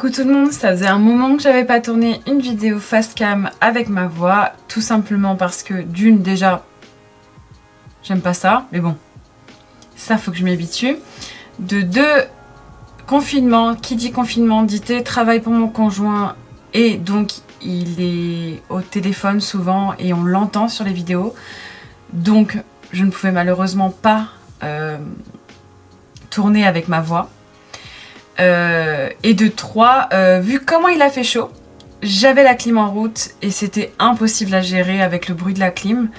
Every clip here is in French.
Coucou tout le monde, ça faisait un moment que j'avais pas tourné une vidéo face cam avec ma voix, tout simplement parce que d'une déjà, j'aime pas ça, mais bon, ça faut que je m'y habitue. De deux, confinement, qui dit confinement dit télétravail pour mon conjoint et donc il est au téléphone souvent et on l'entend sur les vidéos. Donc je ne pouvais malheureusement pas tourner avec ma voix. Et de 3, vu comment il a fait chaud, j'avais la clim en route et c'était impossible à gérer avec le bruit de la clim.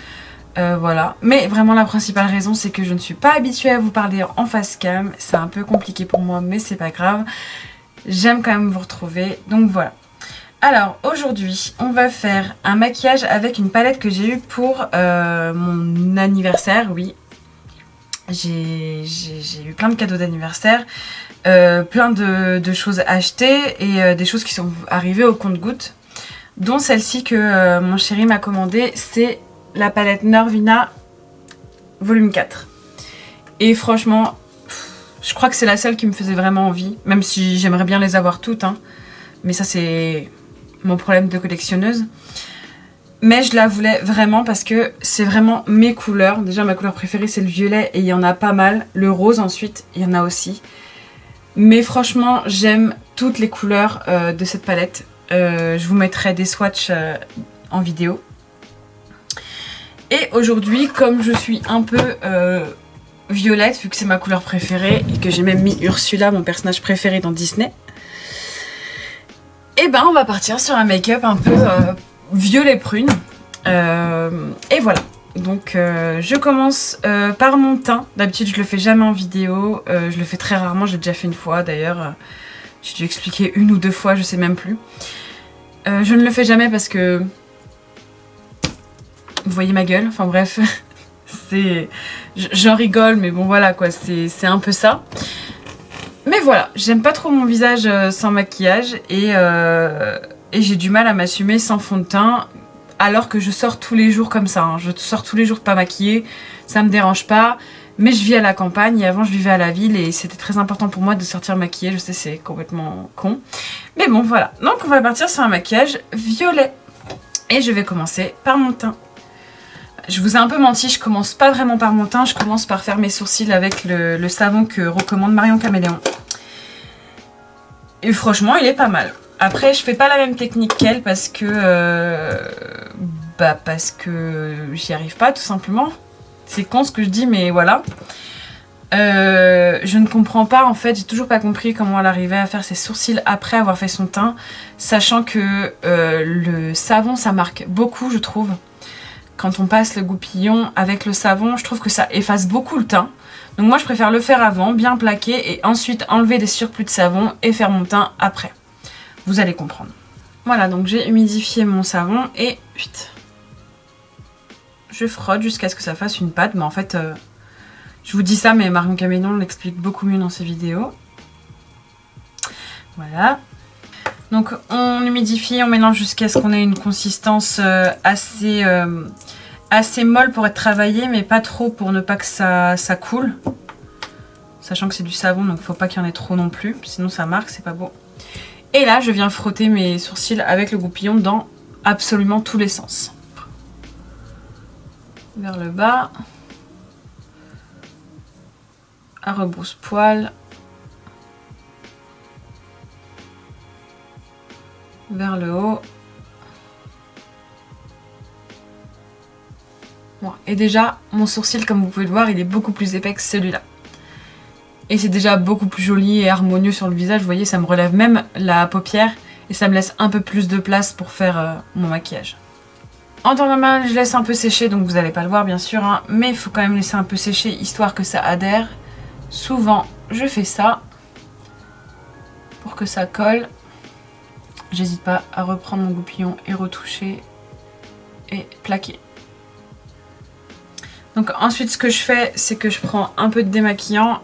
Voilà. Mais vraiment la principale raison c'est que je ne suis pas habituée à vous parler en face cam. C'est un peu compliqué pour moi mais c'est pas grave. J'aime quand même vous retrouver. Donc voilà. Alors aujourd'hui on va faire un maquillage avec une palette que j'ai eue pour mon anniversaire. Oui. J'ai eu plein de cadeaux d'anniversaire. Plein de choses achetées et des choses qui sont arrivées au compte-gouttes, dont celle-ci que mon chéri m'a commandée, c'est la palette Norvina volume 4. Et franchement, je crois que c'est la seule qui me faisait vraiment envie, même si j'aimerais bien les avoir toutes, hein. Mais ça c'est mon problème de collectionneuse. Mais je la voulais vraiment parce que c'est vraiment mes couleurs. Déjà ma couleur préférée c'est le violet et il y en a pas mal. Le rose ensuite, il y en a aussi. Mais franchement, j'aime toutes les couleurs de cette palette. Je vous mettrai des swatchs en vidéo. Et aujourd'hui, comme je suis un peu violette, vu que c'est ma couleur préférée, et que j'ai même mis Ursula, mon personnage préféré dans Disney, et ben on va partir sur un make-up un peu violet prune. Et voilà. Donc je commence par mon teint. D'habitude je le fais jamais en vidéo, je le fais très rarement, j'ai déjà fait une fois d'ailleurs. J'ai dû expliquer une ou deux fois, je sais même plus. Je ne le fais jamais parce que... Vous voyez ma gueule, enfin bref. J'en rigole mais bon voilà quoi, c'est un peu ça. Mais voilà, j'aime pas trop mon visage sans maquillage et j'ai du mal à m'assumer sans fond de teint. Alors que je sors tous les jours comme ça, hein. Je sors tous les jours pas maquillée, ça me dérange pas. Mais je vis à la campagne et avant je vivais à la ville et c'était très important pour moi de sortir maquillée. Je sais c'est complètement con. Mais bon voilà, donc on va partir sur un maquillage violet. Et je vais commencer par mon teint. Je vous ai un peu menti, je commence pas vraiment par mon teint. Je commence par faire mes sourcils avec le savon que recommande Marion Caméléon. Et franchement il est pas mal. Après je fais pas la même technique qu'elle parce que j'y arrive pas tout simplement. C'est con ce que je dis mais voilà. Je ne comprends pas en fait, j'ai toujours pas compris comment elle arrivait à faire ses sourcils après avoir fait son teint. Sachant que le savon ça marque beaucoup je trouve. Quand on passe le goupillon avec le savon, je trouve que ça efface beaucoup le teint. Donc moi je préfère le faire avant, bien plaquer et ensuite enlever des surplus de savon et faire mon teint après. Vous allez comprendre. Voilà, donc j'ai humidifié mon savon et je frotte jusqu'à ce que ça fasse une pâte. Mais en fait, je vous dis ça, mais Marion Caméléon l'explique beaucoup mieux dans ses vidéos. Voilà. Donc on humidifie, on mélange jusqu'à ce qu'on ait une consistance assez molle pour être travaillée, mais pas trop pour ne pas que ça coule. Sachant que c'est du savon, donc faut pas qu'il y en ait trop non plus, sinon ça marque, c'est pas beau. Et là, je viens frotter mes sourcils avec le goupillon dans absolument tous les sens. Vers le bas. À rebrousse-poil. Vers le haut. Bon, et déjà, mon sourcil, comme vous pouvez le voir, il est beaucoup plus épais que celui-là. Et c'est déjà beaucoup plus joli et harmonieux sur le visage. Vous voyez, ça me relève même la paupière et ça me laisse un peu plus de place pour faire mon maquillage. En temps normal, je laisse un peu sécher, donc vous n'allez pas le voir bien sûr, hein, mais il faut quand même laisser un peu sécher histoire que ça adhère. Souvent, je fais ça pour que ça colle. J'hésite pas à reprendre mon goupillon et retoucher et plaquer. Donc ensuite, ce que je fais, c'est que je prends un peu de démaquillant.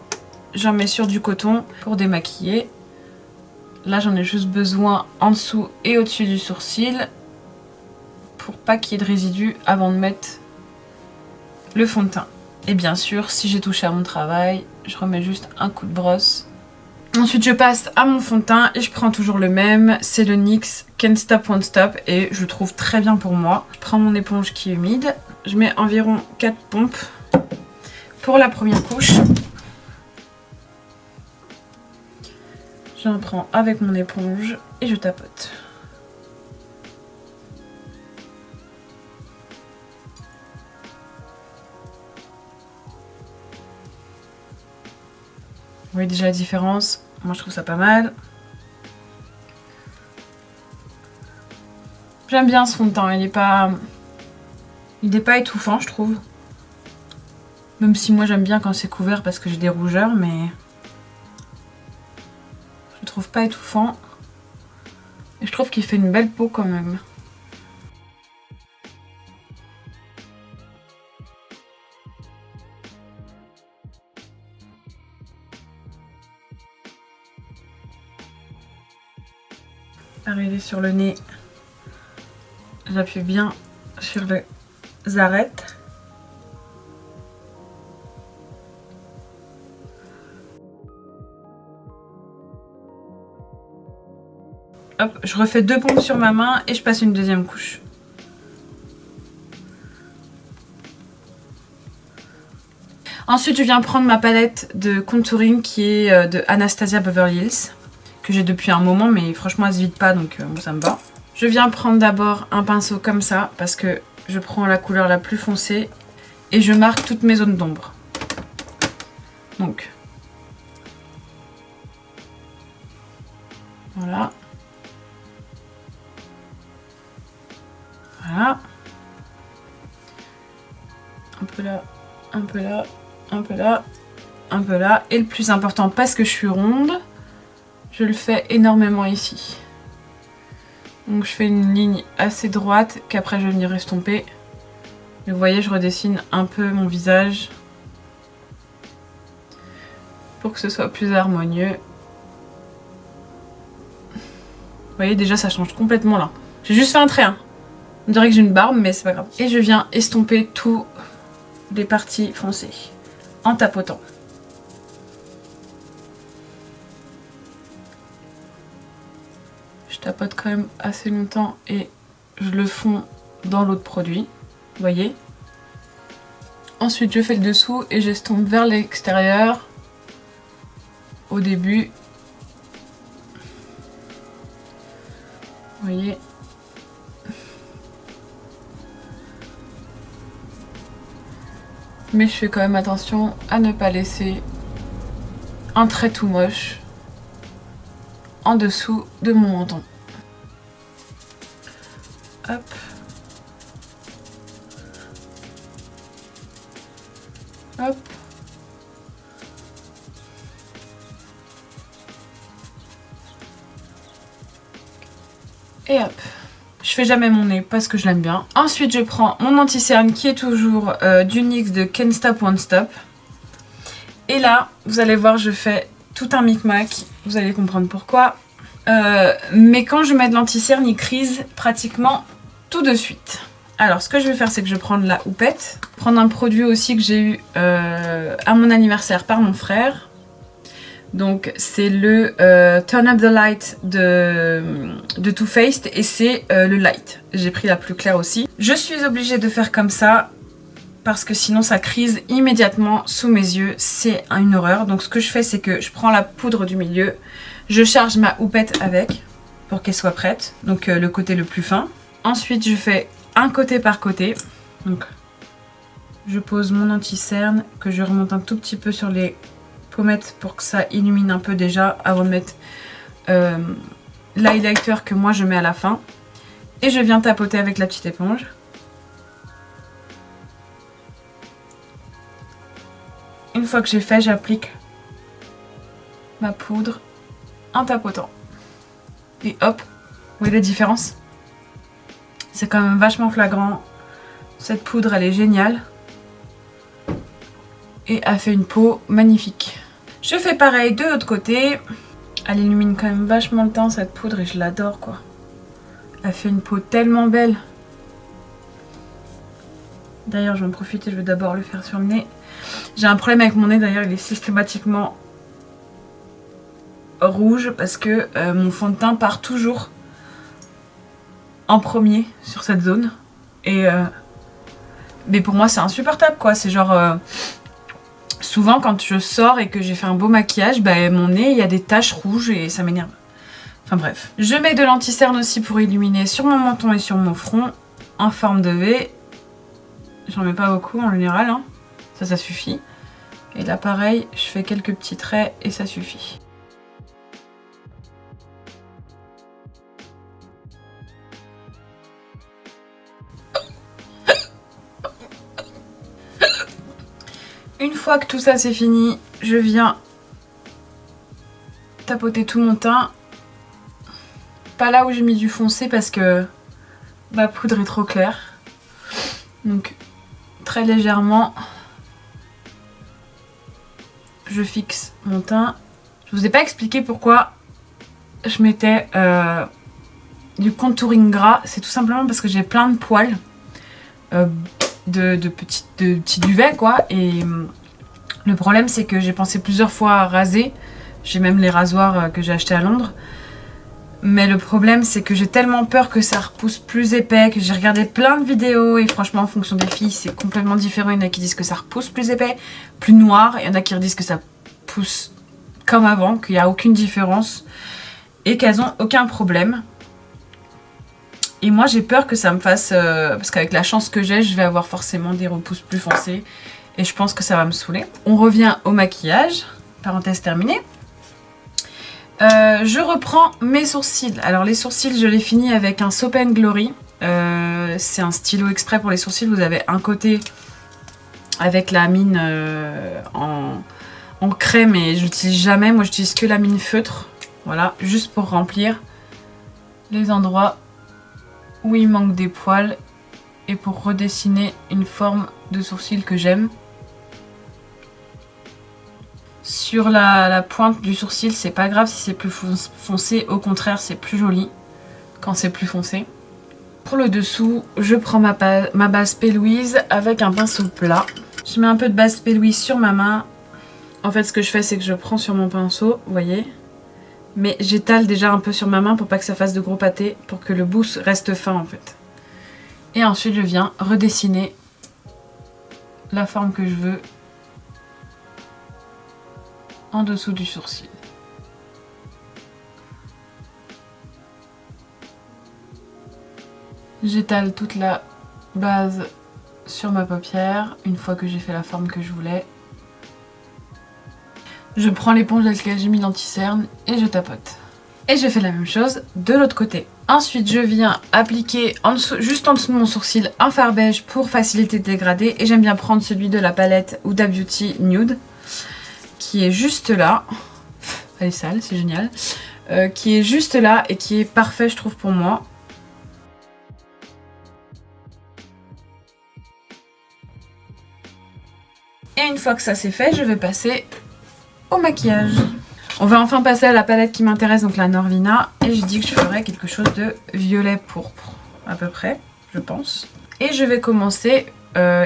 J'en mets sur du coton pour démaquiller. Là j'en ai juste besoin en dessous et au-dessus du sourcil. Pour pas qu'il y ait de résidus avant de mettre le fond de teint. Et bien sûr si j'ai touché à mon travail, je remets juste un coup de brosse Ensuite je passe à mon fond de teint et je prends toujours le même, c'est le NYX Can't Stop Won't Stop et je le trouve très bien pour moi. Je prends mon éponge qui est humide, je mets environ 4 pompes pour la première couche. J'en prends avec mon éponge et je tapote. Vous voyez déjà la différence? Moi je trouve ça pas mal. J'aime bien ce fond de teint, il n'est pas étouffant je trouve. Même si moi j'aime bien quand c'est couvert parce que j'ai des rougeurs, mais je le trouve pas étouffant. Et je trouve qu'il fait une belle peau quand même. Arrivé sur le nez, j'appuie bien sur les arêtes. Hop, je refais 2 pompes sur ma main et je passe une deuxième couche. Ensuite, je viens prendre ma palette de contouring qui est de Anastasia Beverly Hills, que j'ai depuis un moment, mais franchement elle se vide pas, donc bon, ça me va. Je viens prendre d'abord un pinceau comme ça, parce que je prends la couleur la plus foncée et je marque toutes mes zones d'ombre. Donc, voilà. Voilà. Un peu là, un peu là, un peu là, un peu là. Et le plus important, parce que je suis ronde, je le fais énormément ici. Donc je fais une ligne assez droite qu'après je vais venir estomper. Et vous voyez, je redessine un peu mon visage pour que ce soit plus harmonieux. Vous voyez, déjà ça change complètement là. J'ai juste fait un trait, hein. On dirait que j'ai une barbe, mais c'est pas grave. Et je viens estomper toutes les parties foncées en tapotant. Je tapote quand même assez longtemps et je le fonds dans l'autre produit. Vous voyez. Ensuite, je fais le dessous et j'estompe vers l'extérieur au début. Vous voyez. Mais je fais quand même attention à ne pas laisser un trait tout moche en dessous de mon menton. Hop. Hop. Et hop. Je fais jamais mon nez parce que je l'aime bien. Ensuite, je prends mon anti-cerne qui est toujours du NYX de Can't Stop Won't Stop. Et là, vous allez voir, je fais tout un micmac. Vous allez comprendre pourquoi. Mais quand je mets de l'anti-cerne, il crise pratiquement tout de suite. Alors, ce que je vais faire, c'est que je vais prendre la houppette. Prendre un produit aussi que j'ai eu à mon anniversaire par mon frère. Donc c'est le Turn Up the Light de Too Faced et c'est le light. J'ai pris la plus claire aussi. Je suis obligée de faire comme ça parce que sinon ça crise immédiatement sous mes yeux. C'est une horreur. Donc ce que je fais, c'est que je prends la poudre du milieu, je charge ma houppette avec pour qu'elle soit prête. Donc le côté le plus fin. Ensuite je fais un côté par côté. Donc je pose mon anti-cerne que je remonte un tout petit peu sur les pommettes pour que ça illumine un peu déjà avant de mettre l'highlighter que moi je mets à la fin. Et je viens tapoter avec la petite éponge. Une fois que j'ai fait, j'applique ma poudre en tapotant. Et hop, vous voyez la différence? C'est quand même vachement flagrant. Cette poudre, elle est géniale. Et elle fait une peau magnifique. Je fais pareil de l'autre côté. Elle illumine quand même vachement le teint cette poudre et je l'adore quoi. Elle fait une peau tellement belle. D'ailleurs je vais en profiter, je vais d'abord le faire sur le nez. J'ai un problème avec mon nez d'ailleurs, il est systématiquement rouge parce que mon fond de teint part toujours en premier sur cette zone. Et mais pour moi c'est insupportable quoi, c'est genre souvent quand je sors et que j'ai fait un beau maquillage, bah, mon nez il y a des taches rouges et ça m'énerve. Enfin bref. Je mets de l'anti-cerne aussi pour illuminer sur mon menton et sur mon front en forme de V. J'en mets pas beaucoup en général, hein. Ça suffit. Et là pareil, je fais quelques petits traits et ça suffit. Une fois que tout ça c'est fini, je viens tapoter tout mon teint. Pas là où j'ai mis du foncé parce que ma poudre est trop claire. Donc très légèrement, je fixe mon teint. Je vous ai pas expliqué pourquoi je mettais du contouring gras. C'est tout simplement parce que j'ai plein de poils. De petits duvets quoi, et le problème c'est que j'ai pensé plusieurs fois à raser, j'ai même les rasoirs que j'ai achetés à Londres, mais le problème c'est que j'ai tellement peur que ça repousse plus épais, que j'ai regardé plein de vidéos et franchement en fonction des filles c'est complètement différent. Il y en a qui disent que ça repousse plus épais, plus noir, il y en a qui disent que ça pousse comme avant, qu'il n'y a aucune différence et qu'elles ont aucun problème. Et moi j'ai peur que ça me fasse, parce qu'avec la chance que j'ai, je vais avoir forcément des repousses plus foncées. Et je pense que ça va me saouler. On revient au maquillage, parenthèse terminée. Je reprends mes sourcils. Alors les sourcils je les finis avec un Soap & Glory. C'est un stylo exprès pour les sourcils. Vous avez un côté avec la mine en crème et j'utilise jamais. Moi j'utilise que la mine feutre. Voilà, juste pour remplir les endroits où il manque des poils et pour redessiner une forme de sourcil que j'aime. Sur la pointe du sourcil, c'est pas grave si c'est plus foncé, au contraire c'est plus joli quand c'est plus foncé. Pour le dessous, je prends ma base P. Louise avec un pinceau plat. Je mets un peu de base P. Louise sur ma main. En fait ce que je fais c'est que je prends sur mon pinceau, vous voyez, mais j'étale déjà un peu sur ma main pour pas que ça fasse de gros pâtés, pour que le bout reste fin en fait. Et ensuite je viens redessiner la forme que je veux en dessous du sourcil. J'étale toute la base sur ma paupière une fois que j'ai fait la forme que je voulais. Je prends l'éponge avec laquelle j'ai mis l'anti-cerne et je tapote. Et je fais la même chose de l'autre côté. Ensuite je viens appliquer en dessous, juste en dessous de mon sourcil un fard beige pour faciliter le dégradé. Et j'aime bien prendre celui de la palette Huda Beauty Nude qui est juste là. Elle est sale, c'est génial. Qui est juste là et qui est parfait je trouve pour moi. Et une fois que ça c'est fait, je vais passer au maquillage. On va enfin passer à la palette qui m'intéresse, donc la Norvina. Et je dis que je ferai quelque chose de violet pourpre, à peu près, je pense. Et je vais commencer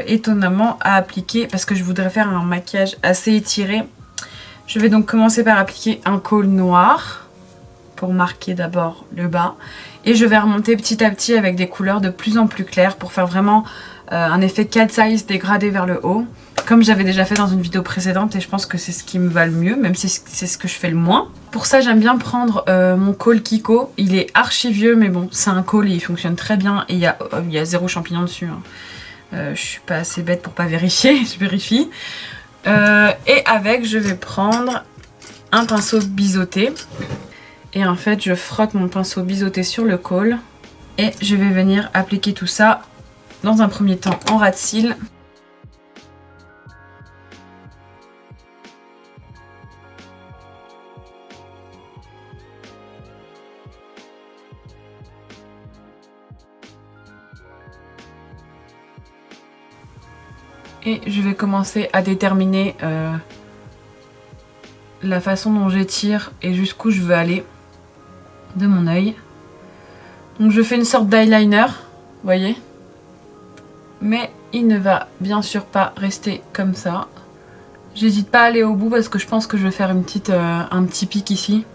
étonnamment à appliquer, parce que je voudrais faire un maquillage assez étiré. Je vais donc commencer par appliquer un col noir, pour marquer d'abord le bas. Et je vais remonter petit à petit avec des couleurs de plus en plus claires, pour faire vraiment un effet cat size dégradé vers le haut. Comme j'avais déjà fait dans une vidéo précédente et je pense que c'est ce qui me va le mieux, même si c'est ce que je fais le moins. Pour ça j'aime bien prendre mon col Kiko, il est archi vieux mais bon c'est un col et il fonctionne très bien et il y a zéro champignon dessus. Hein. Je suis pas assez bête pour pas vérifier, je vérifie. Et avec je vais prendre un pinceau biseauté et en fait je frotte mon pinceau biseauté sur le col et je vais venir appliquer tout ça dans un premier temps en ras de cils. Et je vais commencer à déterminer la façon dont j'étire et jusqu'où je veux aller de mon œil. Donc je fais une sorte d'eyeliner, vous voyez. Mais il ne va bien sûr pas rester comme ça. J'hésite pas à aller au bout parce que je pense que je vais faire un petit pic ici.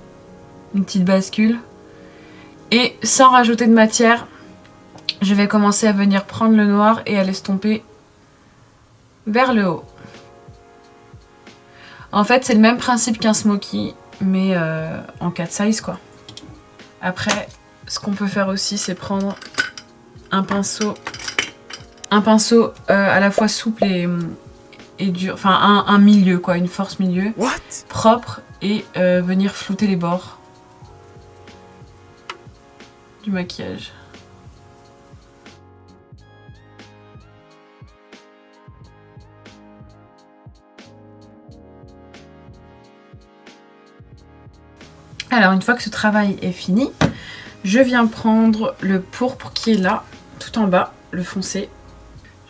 une petite bascule. Et sans rajouter de matière, je vais commencer à venir prendre le noir et à l'estomper vers le haut. En fait, c'est le même principe qu'un smoky, mais en 4 size quoi. Après, ce qu'on peut faire aussi, c'est prendre un pinceau à la fois souple et dur, enfin un milieu quoi, une force milieu, propre, et venir flouter les bords du maquillage. Alors une fois que ce travail est fini, je viens prendre le pourpre qui est là, tout en bas, le foncé.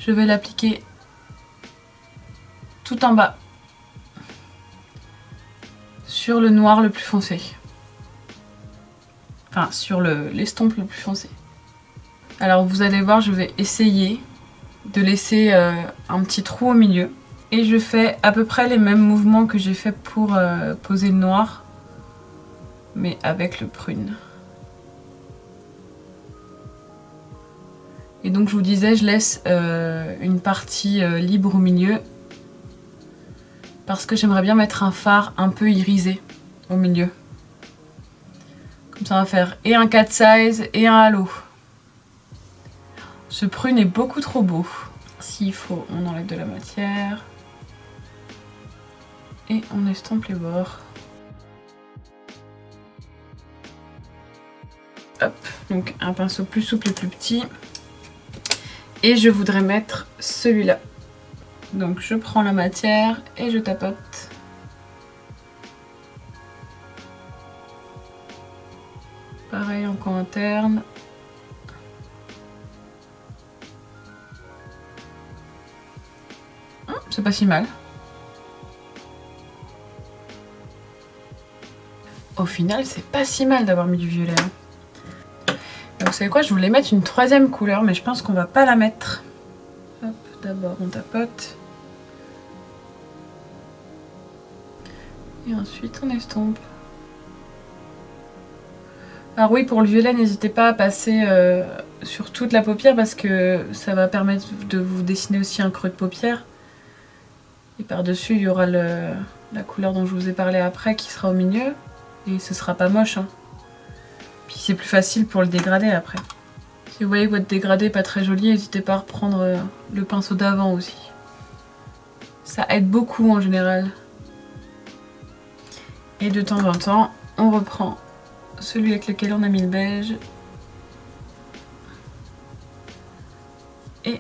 Je vais l'appliquer tout en bas sur le noir le plus foncé. Enfin, sur l'estompe le plus foncé. Alors vous allez voir, je vais essayer de laisser un petit trou au milieu. Et je fais à peu près les mêmes mouvements que j'ai fait pour poser le noir, mais avec le prune. Et donc je vous disais, je laisse une partie libre au milieu parce que j'aimerais bien mettre un fard un peu irisé au milieu. Comme ça on va faire et un 4 size et un halo. Ce prune est beaucoup trop beau. S'il faut, on enlève de la matière. Et on estompe les bords. Hop, donc un pinceau plus souple et plus petit. Et je voudrais mettre celui-là. Donc je prends la matière et je tapote. Pareil en coin interne. C'est pas si mal. Au final, c'est pas si mal d'avoir mis du violet. Vous savez quoi, je voulais mettre une troisième couleur, mais je pense qu'on va pas la mettre. Hop, d'abord on tapote. Et ensuite on estompe. Alors oui, pour le violet, n'hésitez pas à passer sur toute la paupière parce que ça va permettre de vous dessiner aussi un creux de paupière. Et par-dessus, il y aura la couleur dont je vous ai parlé après qui sera au milieu. Et ce sera pas moche, hein. Puis c'est plus facile pour le dégradé après. Si vous voyez que votre dégradé n'est pas très joli, n'hésitez pas à reprendre le pinceau d'avant aussi. Ça aide beaucoup en général. Et de temps en temps, on reprend celui avec lequel on a mis le beige. Et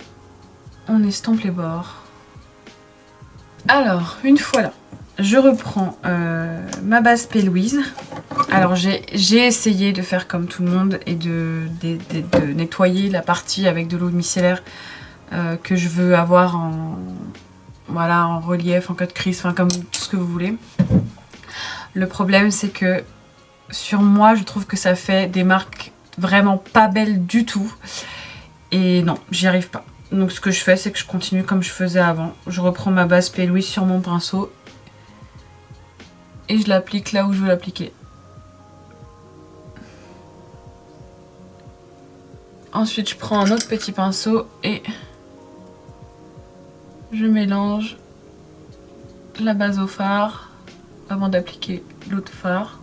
on estompe les bords. Alors, une fois là, je reprends ma base P. Louise. Alors j'ai essayé de faire comme tout le monde et de nettoyer la partie avec de l'eau micellaire que je veux avoir voilà, en relief, en cut crease, enfin comme tout ce que vous voulez. Le problème c'est que sur moi je trouve que ça fait des marques vraiment pas belles du tout. Et non, j'y arrive pas. Donc ce que je fais, c'est que je continue comme je faisais avant. Je reprends ma base P. Louise sur mon pinceau et je l'applique là où je veux l'appliquer. Ensuite, je prends un autre petit pinceau et je mélange la base au fard avant d'appliquer l'autre fard.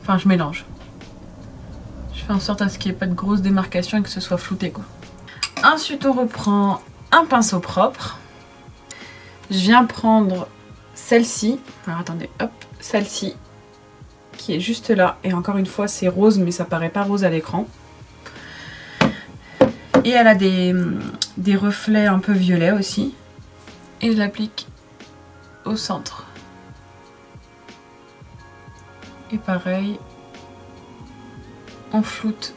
Enfin, je mélange. Je fais en sorte à ce qu'il n'y ait pas de grosses démarcations et que ce soit flouté, quoi. Ensuite, on reprend un pinceau propre. Je viens prendre celle-ci. Alors, attendez, hop, celle-ci qui est juste là. Et encore une fois, c'est rose, mais ça paraît pas rose à l'écran. Et elle a des reflets un peu violets aussi. Et je l'applique au centre. Et pareil, on floute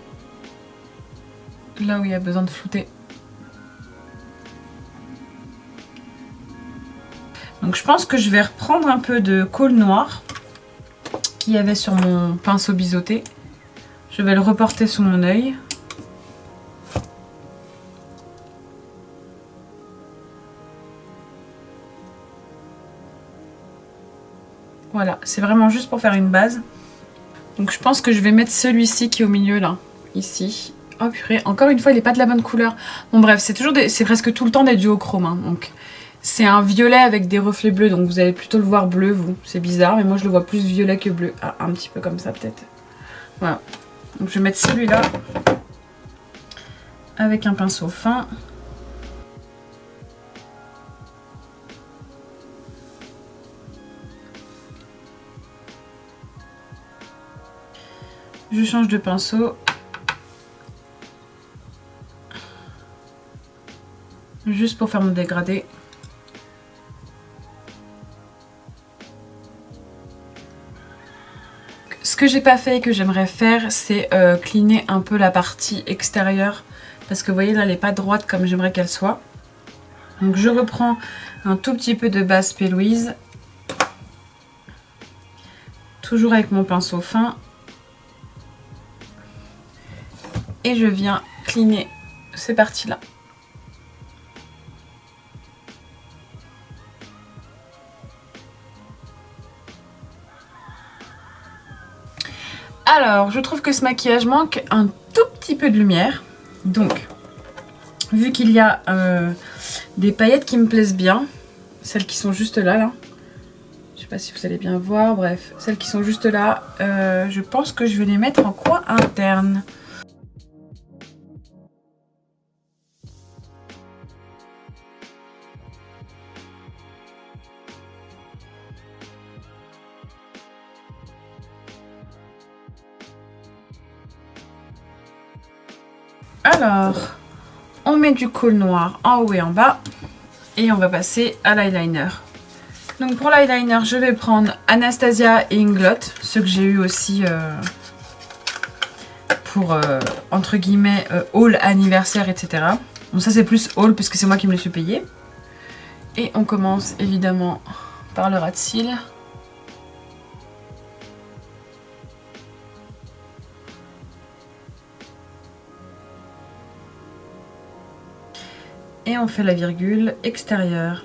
là où il y a besoin de flouter. Donc je pense que je vais reprendre un peu de colle noir qu'il y avait sur mon pinceau biseauté. Je vais le reporter sous mon œil. Voilà, c'est vraiment juste pour faire une base. Donc je pense que je vais mettre celui-ci qui est au milieu là, ici. Oh purée, encore une fois il n'est pas de la bonne couleur. Bon bref, c'est presque tout le temps des duochromes. Hein, donc c'est un violet avec des reflets bleus, donc vous allez plutôt le voir bleu vous. C'est bizarre, mais moi je le vois plus violet que bleu. Ah, un petit peu comme ça peut-être. Voilà. Donc je vais mettre celui-là avec un pinceau fin. Je change de pinceau. Juste pour faire mon dégradé. Ce que j'ai pas fait et que j'aimerais faire, c'est cleaner un peu la partie extérieure. Parce que vous voyez là, elle n'est pas droite comme j'aimerais qu'elle soit. Donc je reprends un tout petit peu de base P. Louise. Toujours avec mon pinceau fin. Et je viens cleaner ces parties-là. Alors, je trouve que ce maquillage manque un tout petit peu de lumière. Donc, vu qu'il y a des paillettes qui me plaisent bien, celles qui sont juste là, là. Je sais pas si vous allez bien voir, bref, celles qui sont juste là, je pense que je vais les mettre en coin interne. Alors, on met du col noir en haut et en bas et on va passer à l'eyeliner. Donc pour l'eyeliner, je vais prendre Anastasia et Inglot, ceux que j'ai eu aussi pour entre guillemets haul anniversaire, etc. Bon, ça c'est plus haul puisque c'est moi qui me les suis payés. Et on commence évidemment par le ras de cils. Et on fait la virgule extérieure.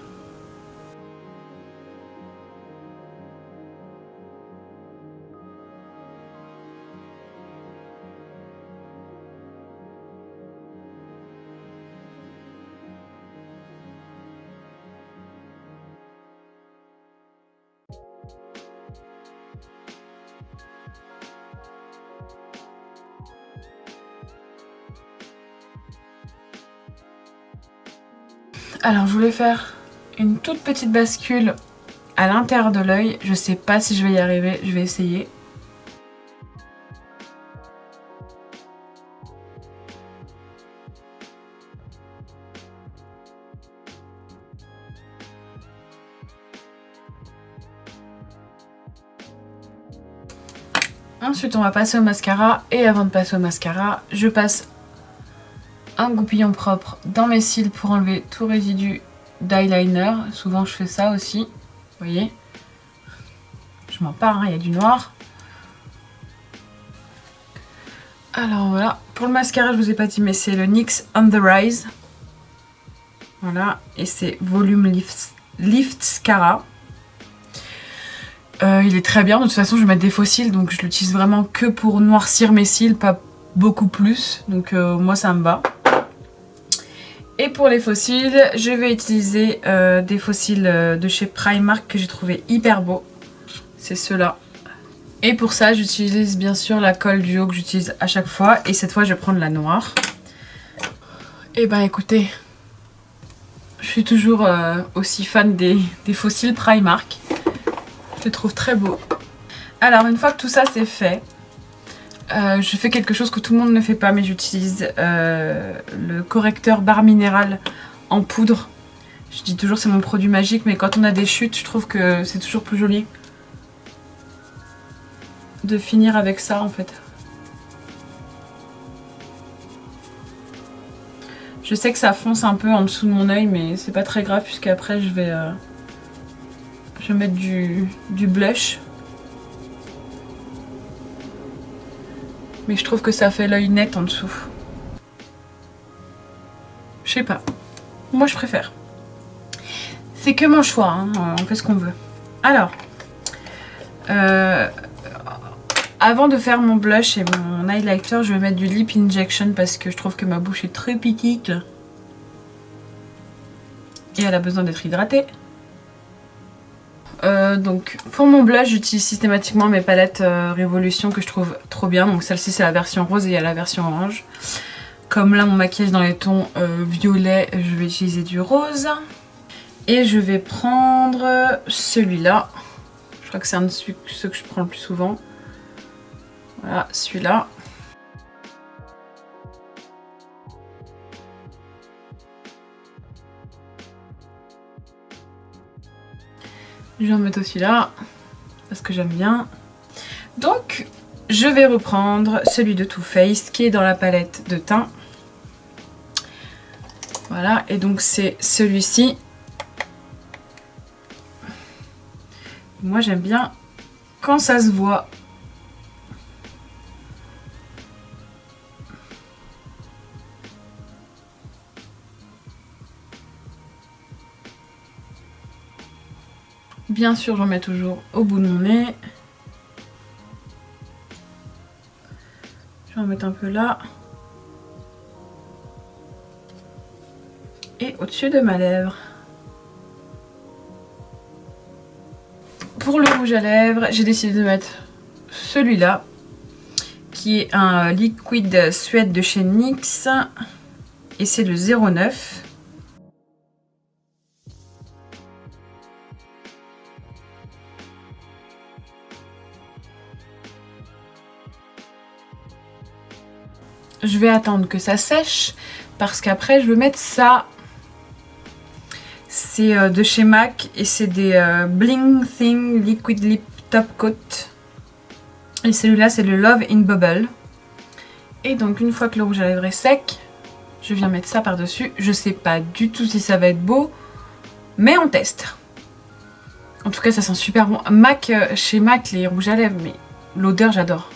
Alors je voulais faire une toute petite bascule à l'intérieur de l'œil. Je sais pas si je vais y arriver, je vais essayer. Ensuite on va passer au mascara et avant de passer au mascara, je passe un goupillon propre dans mes cils pour enlever tout résidu d'eyeliner. Souvent je fais ça aussi, vous voyez. Je m'en parle, hein, il y a du noir. Alors voilà, pour le mascara je vous ai pas dit mais c'est le NYX On The Rise. Voilà, et c'est Volume Lift Scara. Il est très bien, de toute façon je vais mettre des faux cils donc je l'utilise vraiment que pour noircir mes cils, pas beaucoup plus. Donc moi ça me va. Et pour les faux cils, je vais utiliser des faux cils de chez Primark que j'ai trouvé hyper beaux. C'est ceux-là. Et pour ça, j'utilise bien sûr la colle duo que j'utilise à chaque fois. Et cette fois, je vais prendre la noire. Et ben écoutez, je suis toujours aussi fan des faux cils Primark. Je les trouve très beaux. Alors, une fois que tout ça c'est fait, je fais quelque chose que tout le monde ne fait pas, mais j'utilise le correcteur barre minérale en poudre. Je dis toujours c'est mon produit magique, mais quand on a des chutes, je trouve que c'est toujours plus joli de finir avec ça en fait. Je sais que ça fonce un peu en dessous de mon œil, mais c'est pas très grave puisqu'après je vais mettre du blush. Mais je trouve que ça fait l'œil net en dessous. Je sais pas. Moi je préfère. C'est que mon choix, hein. On fait ce qu'on veut. Alors, Avant de faire mon blush et mon highlighter, je vais mettre du Lip Injection parce que je trouve que ma bouche est très petite. Et elle a besoin d'être hydratée. Donc pour mon blush, j'utilise systématiquement mes palettes Révolution que je trouve trop bien. Donc celle-ci c'est la version rose et il y a la version orange. Comme là mon maquillage dans les tons violet, je vais utiliser du rose. Et je vais prendre celui-là. Je crois que c'est un de ceux que je prends le plus souvent. Voilà, celui-là. Je vais en mettre aussi là, parce que j'aime bien. Donc, je vais reprendre celui de Too Faced qui est dans la palette de teint. Voilà, et donc c'est celui-ci. Moi, j'aime bien quand ça se voit. Bien sûr, j'en mets toujours au bout de mon nez. Je vais en mettre un peu là. Et au-dessus de ma lèvre. Pour le rouge à lèvres, j'ai décidé de mettre celui-là. Qui est un liquide suède de chez NYX. Et c'est le 09. Je vais attendre que ça sèche parce qu'après je vais mettre ça. C'est de chez MAC et c'est des Bling Thing Liquid Lip Top Coat. Et celui-là c'est le Love in Bubble. Et donc une fois que le rouge à lèvres est sec, je viens mettre ça par-dessus. Je sais pas du tout si ça va être beau, mais on teste. En tout cas ça sent super bon. MAC, chez MAC les rouges à lèvres, mais l'odeur j'adore.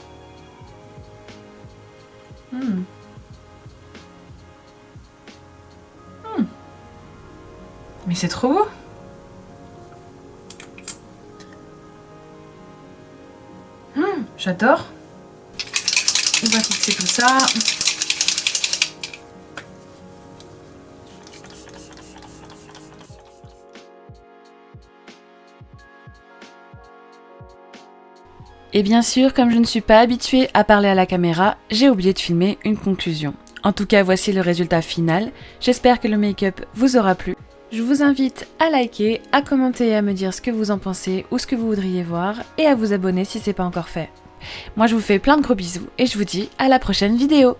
Mais c'est trop beau. J'adore. On va fixer tout ça. Et bien sûr, comme je ne suis pas habituée à parler à la caméra, j'ai oublié de filmer une conclusion. En tout cas, voici le résultat final. J'espère que le make-up vous aura plu. Je vous invite à liker, à commenter et à me dire ce que vous en pensez ou ce que vous voudriez voir et à vous abonner si ce n'est pas encore fait. Moi je vous fais plein de gros bisous et je vous dis à la prochaine vidéo.